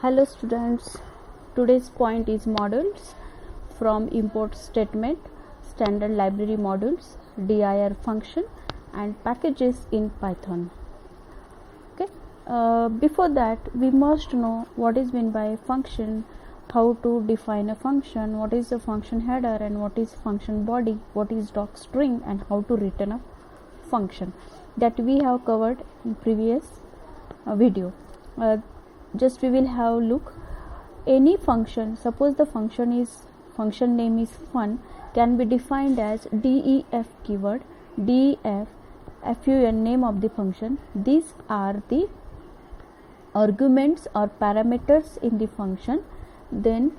Hello students, today's point is modules from import statement, standard library modules, dir function and packages in Python. Okay. Before that we must know what is meant by function, how to define a function, what is the function header and what is function body, what is docstring and how to return a function. That we have covered in previous video. Just we will have look. Any function, suppose the function name is fun, can be defined as def keyword, def fun name of the function. These are the arguments or parameters in the function. Then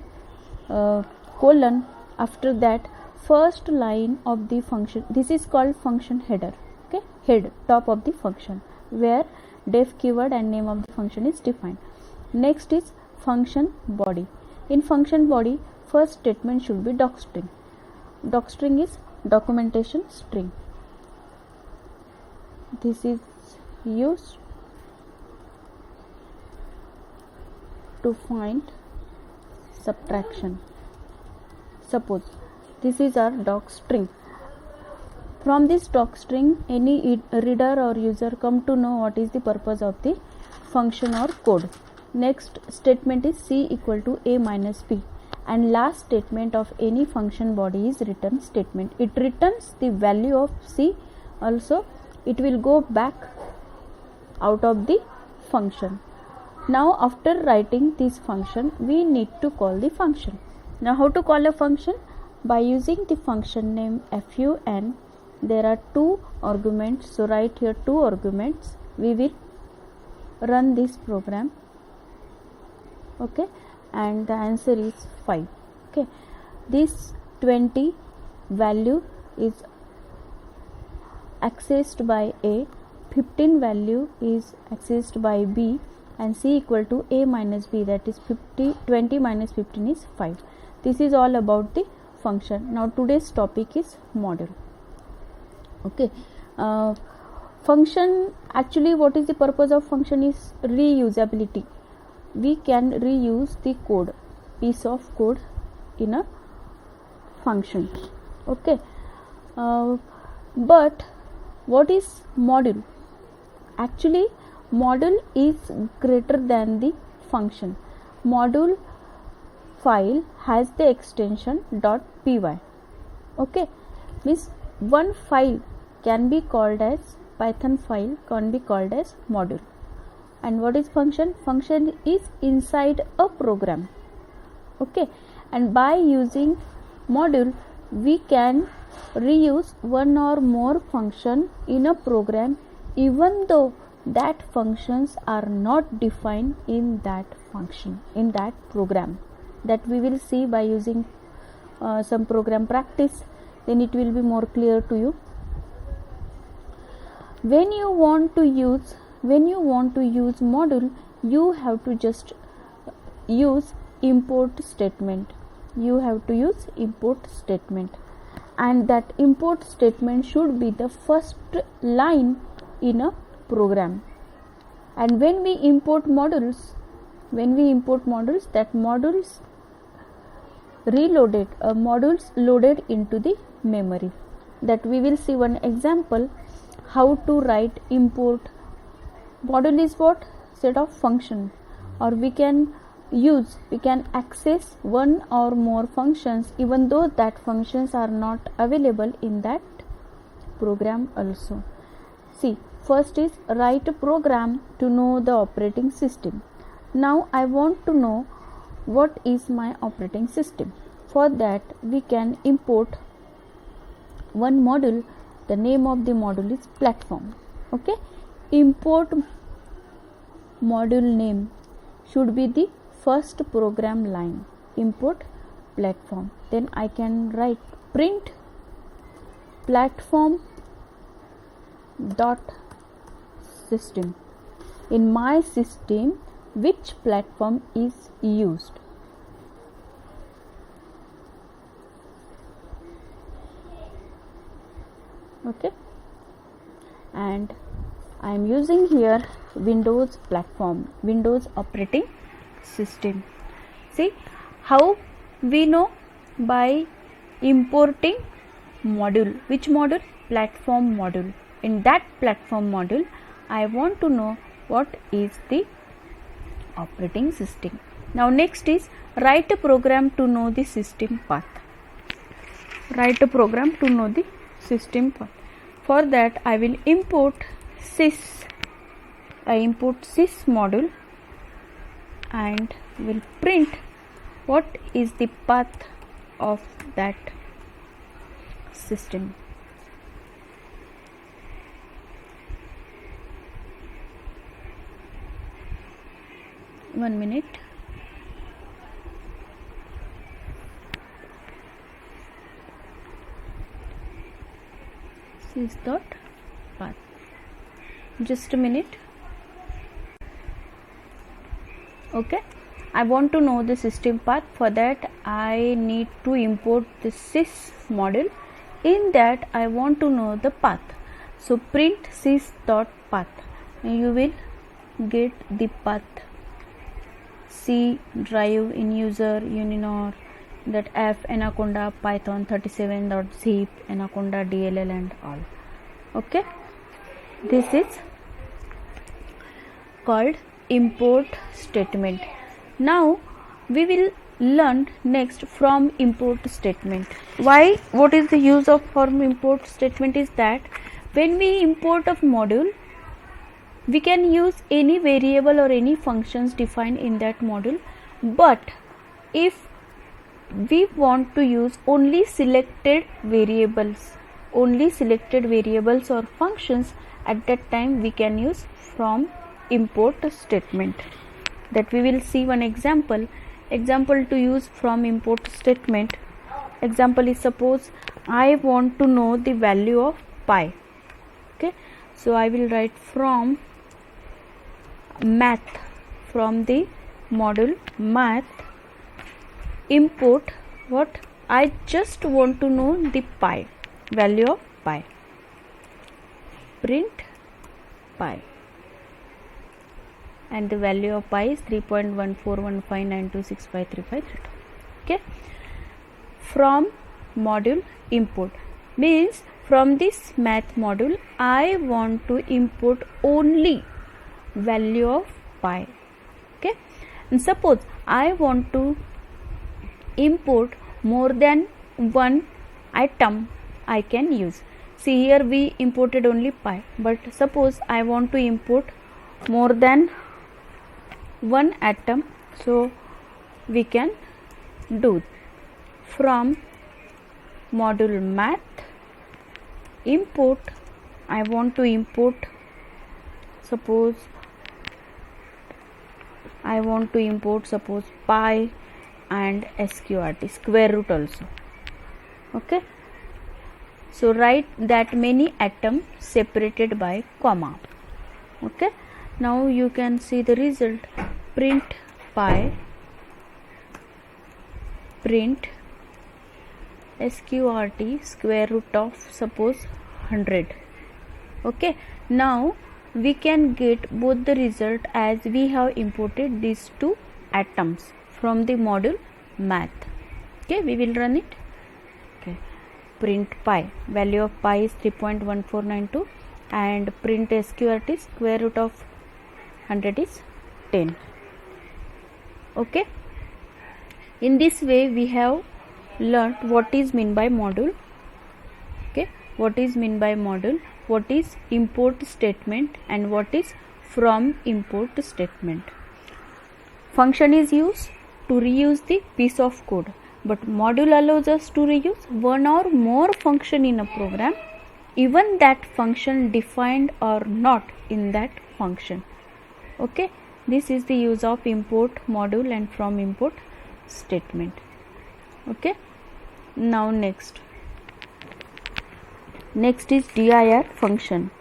colon, after that first line of the function. This is called function header. Okay, head, top of the function, where def keyword and name of the function is defined. Next is function body. In function body, first statement should be docstring. Docstring is documentation string. This is used to find subtraction. Suppose this is our docstring. From this docstring, any reader or user come to know what is the purpose of the function or code. Next statement is c equal to a minus b, and last statement of any function body is return statement. It returns the value of c, also it will go back out of the function. Now after writing this function, we need to call the function. Now how to call a function? By using the function name fun. There are two arguments, so write here two arguments. We will run this program. Okay, and the answer is 5. Okay, this 20 value is accessed by a, 15 value is accessed by b, and c equal to a minus b, that is 20 minus 15 is 5. This is all about the function. Now today's topic is module. Okay, function, actually what is the purpose of function is reusability. We can reuse the code, piece of code in a function. Okay, but what is module? Actually module is greater than the function. Module file has the extension .py. Okay, means one file can be called as Python file, can be called as module. And what is function? Function is inside a program. Okay, and by using module we can reuse one or more function in a program, even though that functions are not defined in that function, in that program. That we will see by using some program practice, then it will be more clear to you. When you want to use module, you have to just use import statement. You have to use import statement, and that import statement should be the first line in a program. And when we import modules, that modules reloaded, modules loaded into the memory. That we will see one example how to write import. Module is what? Set of functions, or we can access one or more functions even though that functions are not available in that program also. See, first is write a program to know the operating system. Now I want to know what is my operating system. For that we can import one module. The name of the module is platform. Okay, import module name should be the first program line, import platform. Then I can write print platform dot system. In my system, which platform is used. Okay, and I am using here Windows platform, Windows operating system. See how we know? By importing module. Which module? Platform module. In that platform module, I want to know what is the operating system. Now next is write a program to know the system path. Write a program to know the system path. For that I will import sys. I import sys module and will print what is the path of that system. One minute. Sys dot path. Just a minute. Okay, I want to know the system path. For that I need to import the sys module. In that I want to know the path. So print sys dot path. You will get the path. C drive in user Uninor, that F Anaconda Python 37.zip Anaconda DLL and all. Okay, this is called import statement. Now we will learn next from import statement. Why? What is the use of from import statement is that when we import a module, we can use any variable or any functions defined in that module, but if we want to use only selected variables or functions, at that time we can use from import statement. That we will see one example to use from import statement. Example is, suppose I want to know the value of pi. Okay, so I will write from math, from the module math, import what? I just want to know the pi, value of pi. Print pi, and the value of pi is 3.141592653532. Okay, from module import means from this math module I want to import only value of pi. Okay, and suppose I want to import more than one item, I can use. See, here we imported only pi, but suppose I want to import more than one atom, so we can do from module math import. I want to import, suppose pi and sqrt, square root also. Okay, so write that many atoms separated by comma. Okay, now you can see the result. Print pi, print sqrt, square root of suppose 100. Okay, now we can get both the result as we have imported these two atoms from the module math. Okay, we will run it. Okay, print pi, value of pi is 3.1492, and print sqrt, square root of 100 is 10. Okay, in this way we have learned what is meant by module. Okay, what is meant by module, what is import statement, and what is from import statement. Function is used to reuse the piece of code, but module allows us to reuse one or more function in a program, even that function defined or not in that function. Okay, this is the use of import module and from import statement. Okay, now next is dir function.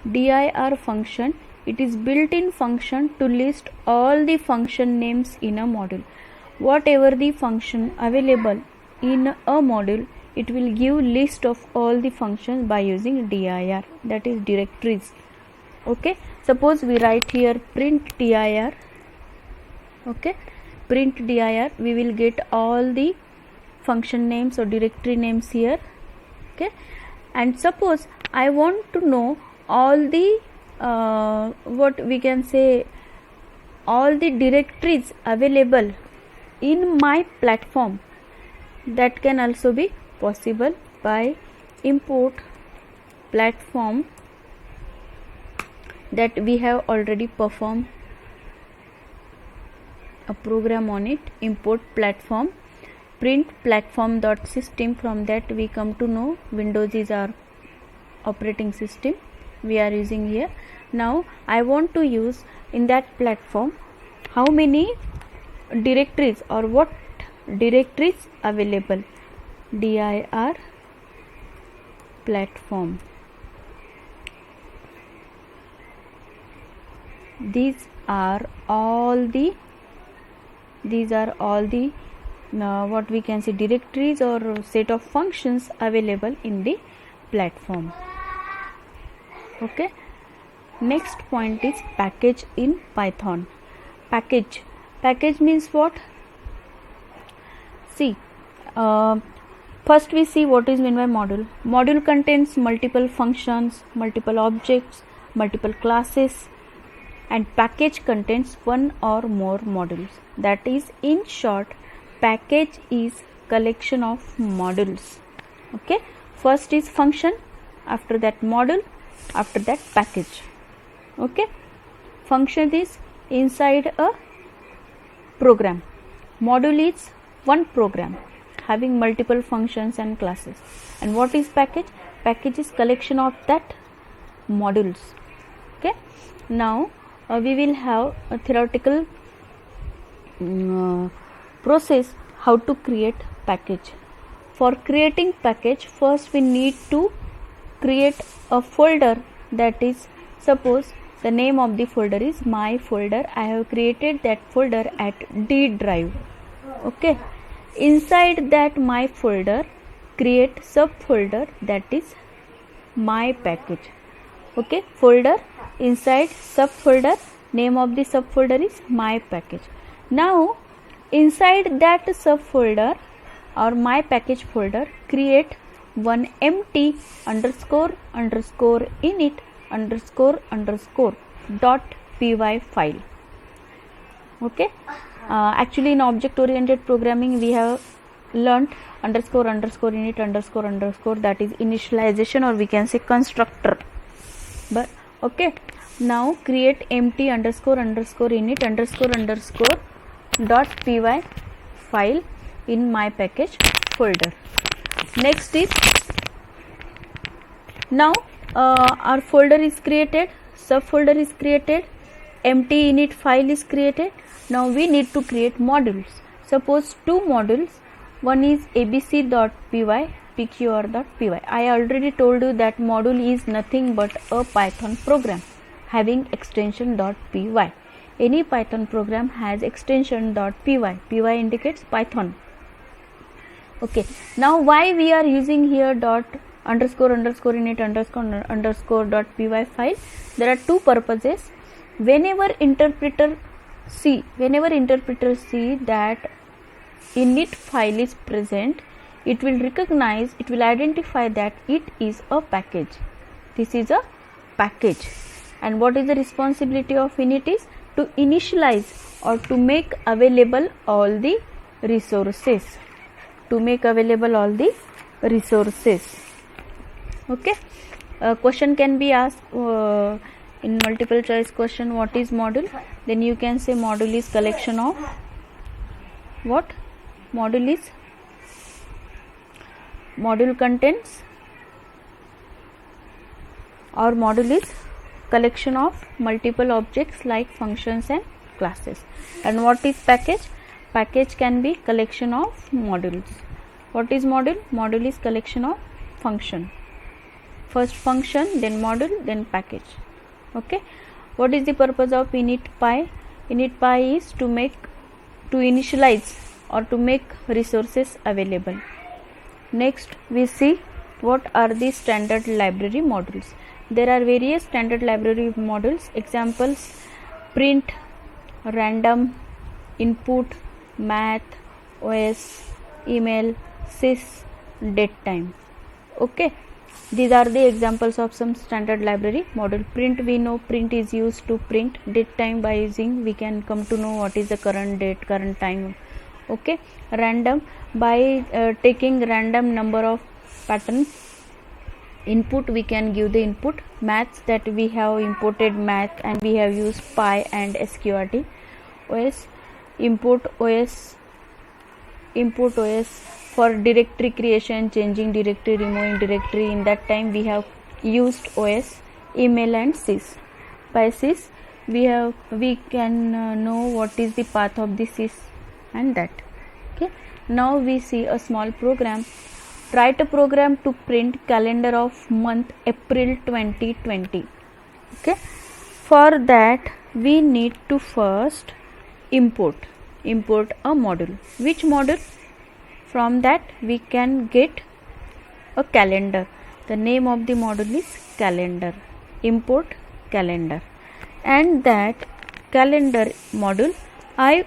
Dir function, it is built-in function to list all the function names in a module. Whatever the function available in a module, it will give list of all the functions by using dir, that is directories. Okay, suppose we write here print dir. Okay, print dir, we will get all the function names or directory names here. Okay, and suppose I want to know all the what we can say, all the directories available in my platform. That can also be possible by import platform that we have already performed a program on it. Import platform, print platform.system. From that we come to know Windows is our operating system we are using here. Now I want to use in that platform how many directories or what directories available. dir platform, these are all the what we can say directories or set of functions available in the platform. Okay, next point is package in Python. Package means what? See, first we see what is meant by module. Module contains multiple functions, multiple objects, multiple classes, and package contains one or more modules. That is, in short, package is collection of modules. Okay, first is function, after that module, after that package. Okay, function is inside a program, module is one program having multiple functions and classes. And what is package? Package is collection of that modules. Okay, now we will have a theoretical process how to create package. For creating package, first we need to create a folder. That is, suppose the name of the folder is my folder. I have created that folder at D drive. Okay, inside that my folder, create subfolder, that is my package. Okay, folder, inside subfolder, name of the subfolder is my package. Now inside that subfolder or my package folder, create one empty __ init _ .py file. Okay, actually in object oriented programming we have learnt __ init __ that is initialization, or we can say constructor. But okay, now create empty __ init _ .py file in my package folder. Next is, now our folder is created, subfolder is created, empty init file is created. Now we need to create modules. Suppose two modules, one is abc.py, pqr.py. I already told you that module is nothing but a Python program having extension .py. Any Python program has extension .py. Py indicates Python. Okay, now why we are using here .__ init _ .py file? There are two purposes. Whenever interpreter see that init file is present, it will recognize, it will identify that it is a package. This is a package. And what is the responsibility of init is to initialize or to make available all the resources. Okay, question can be asked in multiple choice question, what is module? Then you can say module is collection of what? Module contains, or module is collection of multiple objects like functions and classes. And what is package? Package can be collection of modules. What is module? Module is collection of function. First function, then module, then package. Okay, what is the purpose of initpy? Initpy is to initialize or to make resources available. Next we see what are the standard library modules. There are various standard library modules. Examples: print, random, input, math, OS, email, sys, datetime. Okay, these are the examples of some standard library module. Print, we know print is used to print. Datetime, by using we can come to know what is the current date, current time. Okay, random, by taking random number of patterns. Input, we can give the input. Maths, that we have imported math and we have used py and sqrt. OS, import OS for directory creation, changing directory, removing directory. In that time we have used OS. Email and sys. By sys we can know what is the path of the sys and that. Okay, now we see a small program. Write a program to print calendar of month April 2020. Okay, for that we need to first import a module. Which module? From that we can get a calendar. The name of the module is calendar. Import calendar, and that calendar module I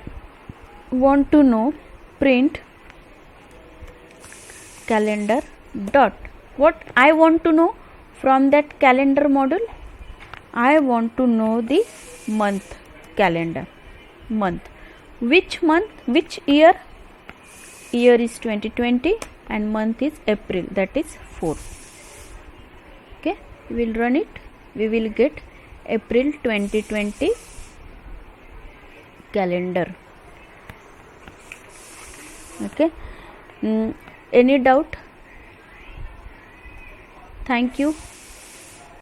want to know print calendar dot. What I want to know from that calendar module? I want to know the month calendar. Month. Which month? Which year? Year is 2020 and month is April, that is 4. Okay, we will run it. We will get April 2020 calendar. Okay. Any doubt? Thank you.